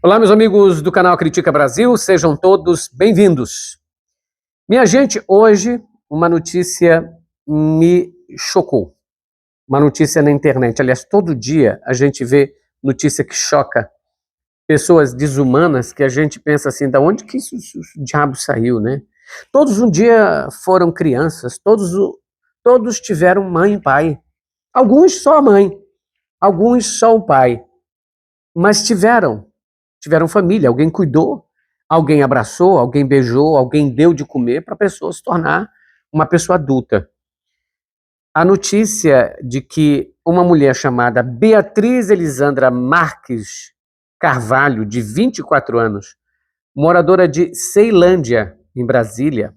Olá, meus amigos do canal Critica Brasil, sejam todos bem-vindos. Minha gente, hoje uma notícia me chocou. Uma notícia na internet. Aliás, todo dia a gente vê notícia que choca pessoas desumanas que a gente pensa assim, da onde que isso diabo saiu, né? Todos um dia foram crianças, todos tiveram mãe e pai. Alguns só a mãe, alguns só o pai. Mas tiveram família, alguém cuidou, alguém abraçou, alguém beijou, alguém deu de comer para a pessoa se tornar uma pessoa adulta. A notícia de que uma mulher chamada Beatriz Elisandra Marques Carvalho, de 24 anos, moradora de Ceilândia, em Brasília,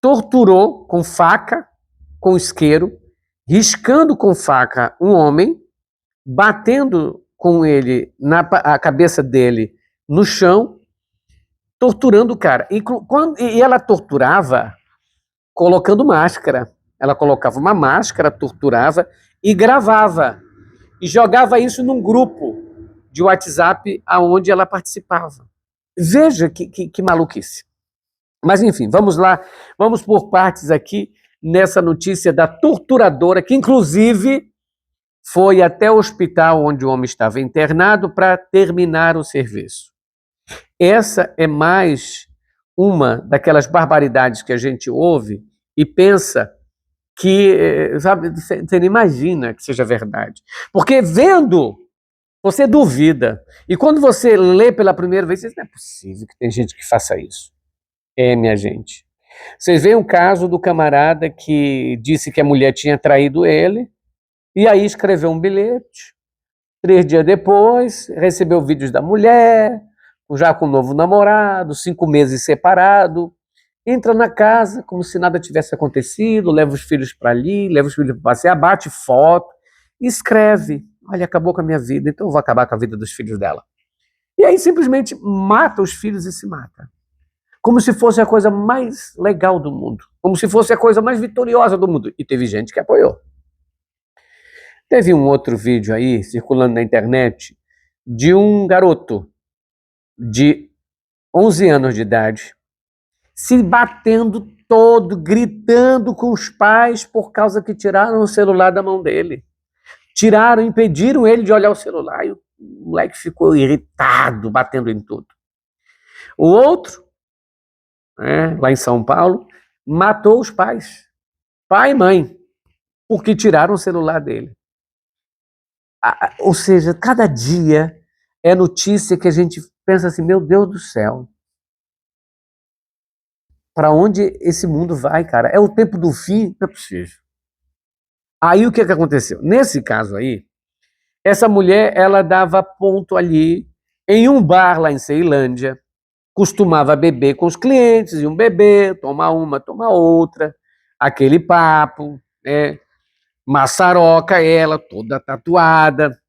torturou com faca, com isqueiro, riscando com faca um homem, batendo com ele, a cabeça dele no chão, torturando o cara. E ela torturava colocando máscara. Ela colocava uma máscara, torturava e gravava. E jogava isso num grupo de WhatsApp aonde ela participava. Veja que maluquice. Mas enfim, vamos lá, vamos por partes aqui nessa notícia da torturadora, que inclusive foi até o hospital onde o homem estava internado para terminar o serviço. Essa é mais uma daquelas barbaridades que a gente ouve e pensa que, sabe, você não imagina que seja verdade. Porque vendo, você duvida. E quando você lê pela primeira vez, você diz, não é possível que tem gente que faça isso. Minha gente. Vocês veem o caso do camarada que disse que a mulher tinha traído ele, e aí escreveu um bilhete. 3 dias depois, recebeu vídeos da mulher, já com um novo namorado, 5 meses separado. Entra na casa como se nada tivesse acontecido, leva os filhos para ali, leva os filhos para passear, bate foto, e escreve, olha, acabou com a minha vida, então eu vou acabar com a vida dos filhos dela. E aí simplesmente mata os filhos e se mata. Como se fosse a coisa mais legal do mundo, como se fosse a coisa mais vitoriosa do mundo. E teve gente que apoiou. Teve um outro vídeo aí, circulando na internet, de um garoto de 11 anos de idade, se batendo todo, gritando com os pais por causa que tiraram o celular da mão dele. Tiraram, impediram ele de olhar o celular e o moleque ficou irritado, batendo em tudo. O outro, lá em São Paulo, matou os pais, pai e mãe, porque tiraram o celular dele. Ou seja, cada dia é notícia que a gente pensa assim, meu Deus do céu, para onde esse mundo vai, cara? É o tempo do fim? Não é possível. Aí o que aconteceu? Nesse caso aí, essa mulher, ela dava ponto ali em um bar lá em Ceilândia, costumava beber com os clientes, iam beber, tomar uma, tomar outra, aquele papo, maçaroca ela, toda tatuada.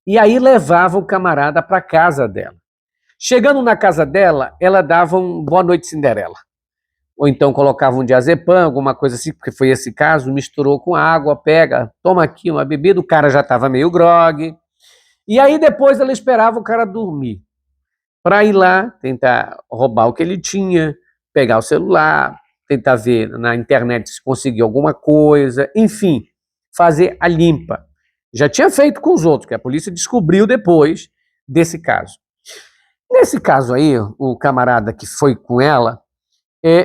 E aí levava o camarada para casa dela. Chegando na casa dela, ela dava um boa noite Cinderela. Ou então colocava um diazepam, alguma coisa assim, porque foi esse caso, misturou com água, pega, toma aqui uma bebida, o cara já estava meio grogue. E aí depois ela esperava o cara dormir, para ir lá, tentar roubar o que ele tinha, pegar o celular, tentar ver na internet se conseguia alguma coisa, enfim, fazer a limpa. Já tinha feito com os outros, que a polícia descobriu depois desse caso. Nesse caso aí, o camarada que foi com ela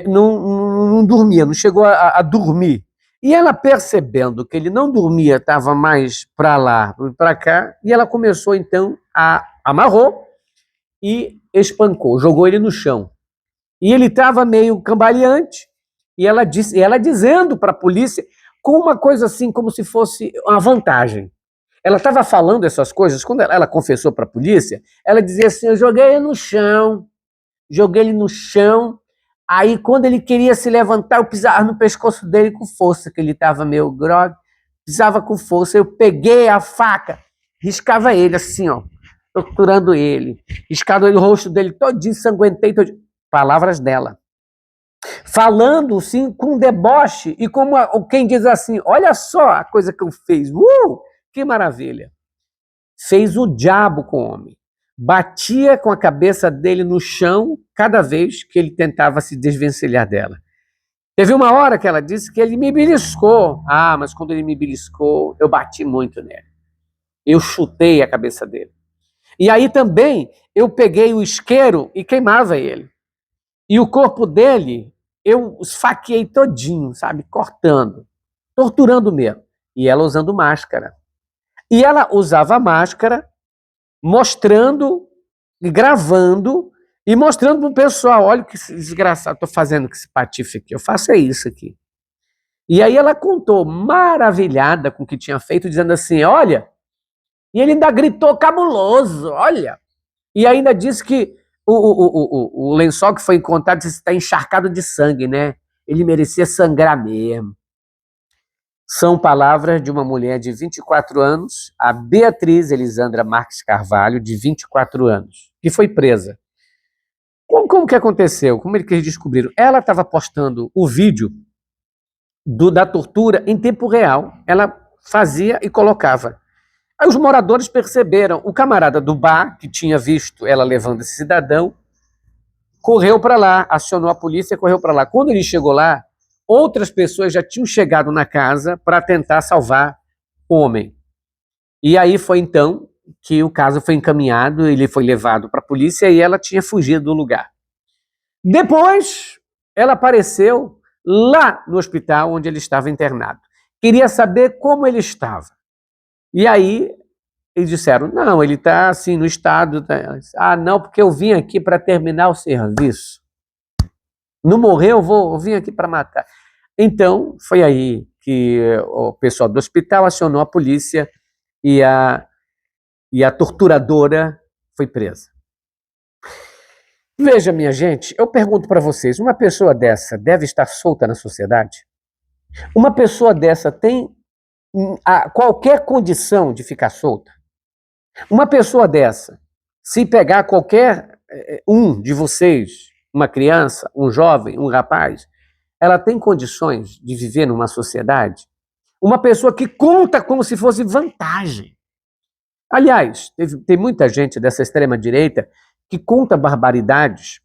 não dormia, não chegou a dormir. E ela, percebendo que ele não dormia, estava mais para lá, para cá, e ela começou então amarrou e espancou, jogou ele no chão. E ele estava meio cambaleante, e ela dizendo para a polícia com uma coisa assim, como se fosse uma vantagem. Ela estava falando essas coisas, quando ela confessou para a polícia, ela dizia assim, eu joguei ele no chão, aí quando ele queria se levantar, eu pisava no pescoço dele com força, que ele estava meio grogue, pisava com força, eu peguei a faca, riscava ele assim, ó, torturando ele, riscado o rosto dele todinho, ensanguentei, todinho. Palavras dela. Falando, sim, com deboche, e como quem diz assim, olha só a coisa que eu fiz, que maravilha. Fez o diabo com o homem. batia com a cabeça dele no chão cada vez que ele tentava se desvencilhar dela. Teve uma hora que ela disse que ele me beliscou. Ah, mas quando ele me beliscou, eu bati muito nele. Eu chutei a cabeça dele. E aí também eu peguei o isqueiro e queimava ele. E o corpo dele, eu esfaqueei todinho, sabe? Cortando, torturando mesmo. E ela usando máscara. E ela usava máscara, mostrando, gravando e mostrando para o pessoal, olha que desgraçado, estou fazendo com esse patife aqui, eu faço isso aqui. E aí ela contou, maravilhada com o que tinha feito, dizendo assim, olha, e ele ainda gritou cabuloso, olha. E ainda disse que o lençol que foi encontrado está encharcado de sangue, né? Ele merecia sangrar mesmo. São palavras de uma mulher de 24 anos, a Beatriz Elisandra Marques Carvalho, de 24 anos, que foi presa. Como que aconteceu? Como é que eles descobriram? Ela estava postando o vídeo da tortura em tempo real. Ela fazia e colocava. Aí os moradores perceberam. O camarada do bar, que tinha visto ela levando esse cidadão, correu para lá, acionou a polícia e correu para lá. Quando ele chegou lá, outras pessoas já tinham chegado na casa para tentar salvar o homem. E aí foi então que o caso foi encaminhado, ele foi levado para a polícia e ela tinha fugido do lugar. Depois, ela apareceu lá no hospital onde ele estava internado. Queria saber como ele estava. E aí, eles disseram, não, ele está assim, no estado... Ah, não, porque eu vim aqui para terminar o serviço. Não morreu, eu vim aqui para matar. Então, foi aí que o pessoal do hospital acionou a polícia e a torturadora foi presa. Veja, minha gente, eu pergunto para vocês, uma pessoa dessa deve estar solta na sociedade? Uma pessoa dessa tem qualquer condição de ficar solta? Uma pessoa dessa, se pegar qualquer um de vocês, uma criança, um jovem, um rapaz, ela tem condições de viver numa sociedade? Uma pessoa que conta como se fosse vantagem. Aliás, tem muita gente dessa extrema-direita que conta barbaridades,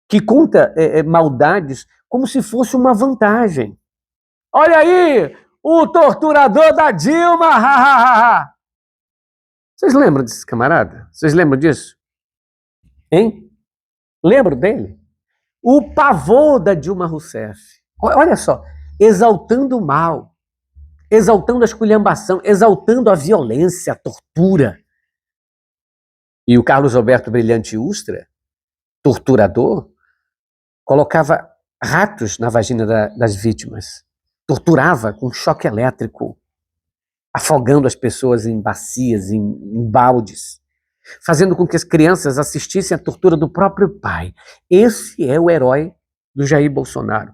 que conta maldades como se fosse uma vantagem. Olha aí, o torturador da Dilma! Ha, ha, ha, ha. Vocês lembram desse camarada? Vocês lembram disso? Hein? Lembram dele? O pavor da Dilma Rousseff. Olha só, exaltando o mal, exaltando a esculhambação, exaltando a violência, a tortura. E o Carlos Alberto Brilhante Ustra, torturador, colocava ratos na vagina das vítimas, torturava com choque elétrico, afogando as pessoas em bacias, em baldes, fazendo com que as crianças assistissem à tortura do próprio pai. Esse é o herói do Jair Bolsonaro.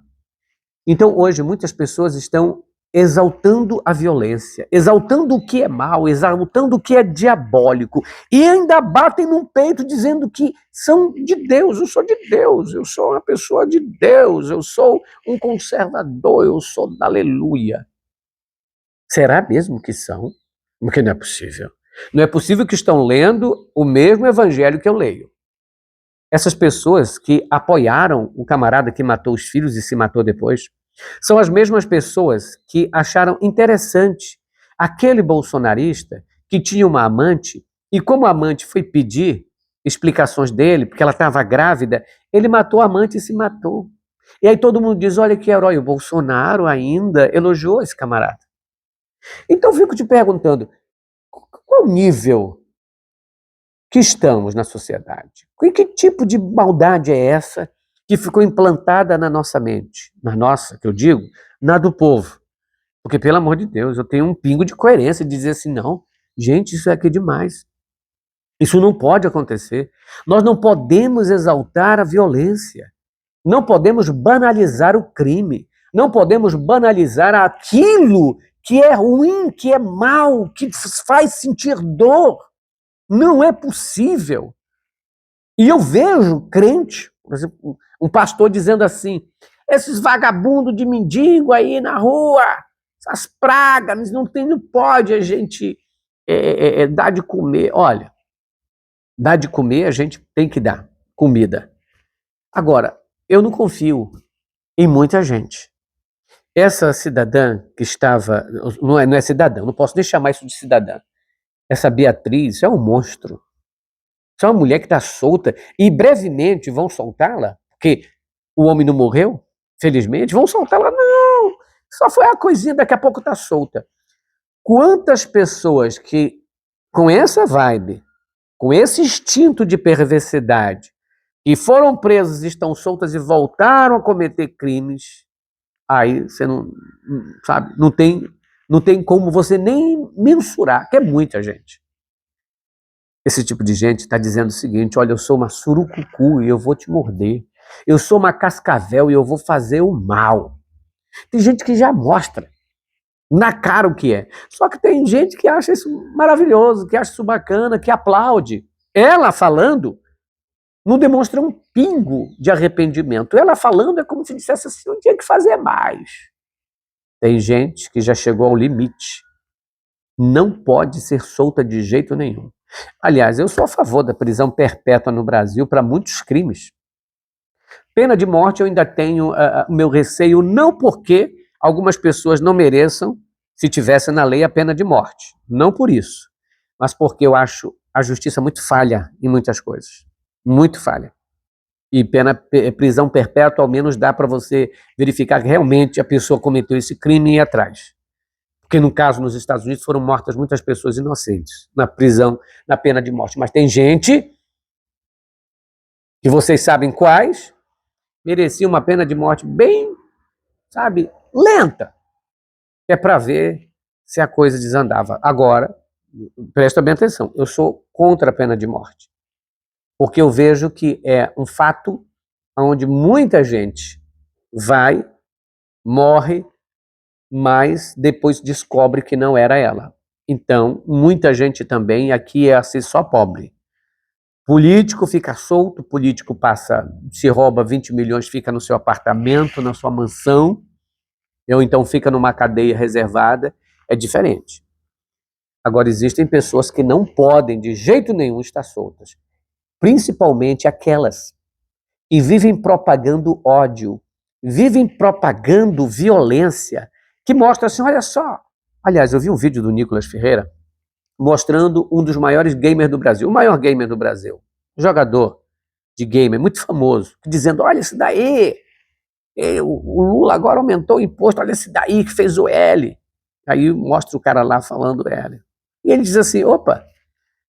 Então, hoje, muitas pessoas estão exaltando a violência, exaltando o que é mal, exaltando o que é diabólico, e ainda batem no peito dizendo que são de Deus, eu sou de Deus, eu sou uma pessoa de Deus, eu sou um conservador, eu sou da aleluia. Será mesmo que são? Porque não é possível. Não é possível que estão lendo o mesmo evangelho que eu leio. Essas pessoas que apoiaram o camarada que matou os filhos e se matou depois, são as mesmas pessoas que acharam interessante aquele bolsonarista que tinha uma amante e como a amante foi pedir explicações dele, porque ela estava grávida, ele matou a amante e se matou. E aí todo mundo diz, olha que herói, o Bolsonaro ainda elogiou esse camarada. Então eu fico te perguntando, qual o nível que estamos na sociedade? Que tipo de maldade é essa que ficou implantada na nossa mente? Na nossa, que eu digo, na do povo. Porque, pelo amor de Deus, eu tenho um pingo de coerência de dizer assim, não, gente, isso aqui é demais. Isso não pode acontecer. Nós não podemos exaltar a violência. Não podemos banalizar o crime. Não podemos banalizar aquilo que é ruim, que é mal, que faz sentir dor. Não é possível. E eu vejo crente, por exemplo, um pastor dizendo assim, esses vagabundos de mendigo aí na rua, essas pragas, não pode a gente dar de comer. Olha, Dar de comer, a gente tem que dar comida. Agora, eu não confio em muita gente. Essa cidadã que estava, não é cidadã, não posso nem chamar isso de cidadã. Essa Beatriz é um monstro. Isso é uma mulher que está solta e brevemente vão soltá-la, porque o homem não morreu, felizmente, vão soltá-la. Não, só foi a coisinha, daqui a pouco está solta. Quantas pessoas que, com essa vibe, com esse instinto de perversidade, que foram presas, estão soltas e voltaram a cometer crimes, aí você não, sabe, não tem como você nem mensurar, que é muita gente. Esse tipo de gente está dizendo o seguinte: olha, eu sou uma surucucu e eu vou te morder. Eu sou uma cascavel e eu vou fazer o mal. Tem gente que já mostra na cara o que é. Só que tem gente que acha isso maravilhoso, que acha isso bacana, que aplaude. Ela falando não demonstra um pingo de arrependimento. Ela falando é como se dissesse assim: não tinha que fazer mais. Tem gente que já chegou ao limite. Não pode ser solta de jeito nenhum. Aliás, eu sou a favor da prisão perpétua no Brasil para muitos crimes. Pena de morte eu ainda tenho o meu receio, não porque algumas pessoas não mereçam, se tivesse na lei, a pena de morte. Não por isso, mas porque eu acho a justiça muito falha em muitas coisas. Muito falha. E prisão perpétua, ao menos, dá para você verificar que realmente a pessoa cometeu esse crime e ir atrás. Porque, no caso, nos Estados Unidos, foram mortas muitas pessoas inocentes na prisão, na pena de morte. Mas tem gente, que vocês sabem quais, merecia uma pena de morte bem, sabe, lenta. É para ver se a coisa desandava. Agora, presta bem atenção, eu sou contra a pena de morte. Porque eu vejo que é um fato onde muita gente vai, morre, mas depois descobre que não era ela. Então, muita gente também aqui é assim só pobre. Político fica solto, político passa, se rouba 20 milhões, fica no seu apartamento, na sua mansão, ou então fica numa cadeia reservada, é diferente. Agora, existem pessoas que não podem de jeito nenhum estar soltas, principalmente aquelas que vivem propagando ódio, vivem propagando violência, que mostra assim, olha só. Aliás, eu vi um vídeo do Nicolas Ferreira mostrando um dos maiores gamers do Brasil, o maior gamer do Brasil, jogador de gamer, muito famoso, dizendo, olha esse daí, o Lula agora aumentou o imposto, olha esse daí que fez o L. Aí mostra o cara lá falando L. E ele diz assim, opa,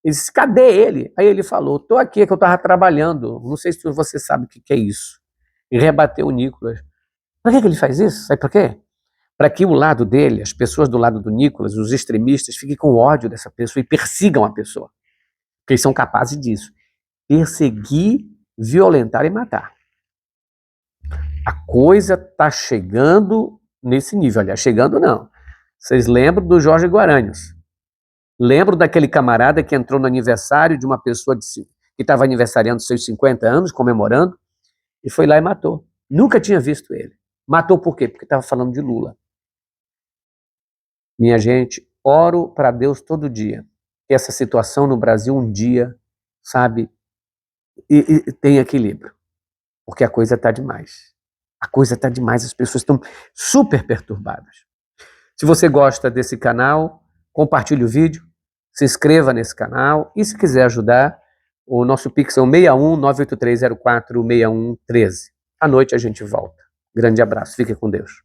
ele disse, cadê ele? Aí ele falou, tô aqui, é que eu estava trabalhando, não sei se você sabe o que é isso. E rebateu o Nicolas. Por que ele faz isso? Sabe por quê? Para que o lado dele, as pessoas do lado do Nicolas, os extremistas, fiquem com ódio dessa pessoa e persigam a pessoa. Porque eles são capazes disso. Perseguir, violentar e matar. A coisa está chegando nesse nível. Aliás, chegando não. Vocês lembram do Jorge Guaranhos? Lembro daquele camarada que entrou no aniversário de uma pessoa que estava aniversariando seus 50 anos, comemorando, e foi lá e matou. Nunca tinha visto ele. Matou por quê? Porque estava falando de Lula. Minha gente, oro para Deus todo dia que essa situação no Brasil um dia, sabe, e tenha equilíbrio. Porque a coisa está demais. A coisa está demais, as pessoas estão super perturbadas. Se você gosta desse canal, compartilhe o vídeo, se inscreva nesse canal e se quiser ajudar, o nosso Pix é o 61 98304 6113. À noite a gente volta. Grande abraço, fique com Deus.